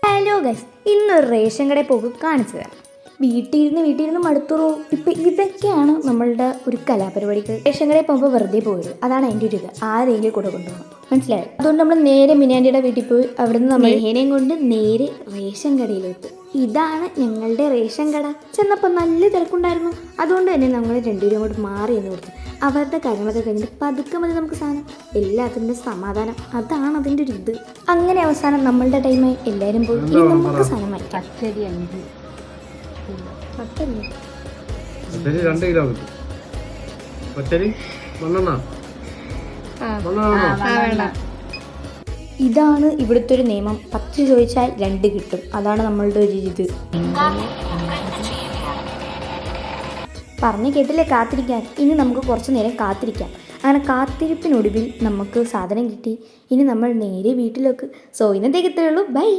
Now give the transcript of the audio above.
Hello guys, ഇന്നൊരു ration കടയിൽ പോകും കാണിച്ചു തരാം. വീട്ടിലിരുന്ന് മടുത്തുറോ. ഇപ്പം ഇതൊക്കെയാണ് നമ്മളുടെ ഒരു കലാപരിപാടികൾ. റേഷൻ കടയിൽ പോകുമ്പോൾ വെറുതെ പോയത്, അതാണ് എൻ്റെ ഒരു ഇത്. ആരെങ്കിലും കൂടെ കൊണ്ടുപോകണം, മനസ്സിലായോ? അതുകൊണ്ട് നമ്മൾ നേരെ മിനാൻഡിയുടെ വീട്ടിൽ പോയി അവിടുന്ന് നമ്മൾ നേരെയും കൊണ്ട് നേരെ റേഷൻ കടയിലോട്ട്. ഇതാണ് ഞങ്ങളുടെ റേഷൻ കട. ചെന്നപ്പോൾ നല്ല തിരക്കുണ്ടായിരുന്നു. അതുകൊണ്ട് തന്നെ നമ്മൾ രണ്ടുപേരും അങ്ങോട്ട് മാറി എന്ന് കൊടുത്തു. അവരുടെ കാര്യങ്ങളൊക്കെ കഴിഞ്ഞിട്ട് പതുക്കെ മതി നമുക്ക് സാധനം. എല്ലാത്തിൻ്റെ സമാധാനം, അതാണ് അതിൻ്റെ ഒരു ഇത്. അങ്ങനെ അവസാനം നമ്മളുടെ ടൈമായി എല്ലാവരും പോയി. ഇനി നമുക്ക് സാധനം വാങ്ങിക്കാം. പത്തല്ലേ? 2 കിലോ കിട്ടും. പച്ചരി ഇതാണ് ഇവിടുത്തെ ഒരു നിയമം. 10 ചോദിച്ചാൽ 2 കിട്ടും. അതാണ് നമ്മളുടെ ഒരു ഇത്. പറഞ്ഞു കേട്ടില്ലേ കാത്തിരിക്കാൻ. ഇനി നമുക്ക് കുറച്ച് നേരം കാത്തിരിക്കാം. അങ്ങനെ കാത്തിരിപ്പിനൊടുവിൽ നമുക്ക് സാധനം കിട്ടി. ഇനി നമ്മൾ നേരെ വീട്ടിലേക്ക്. സോ ഇന്നത്തേക്ക് ഇത്രയേ ഉള്ളൂ. ബൈ.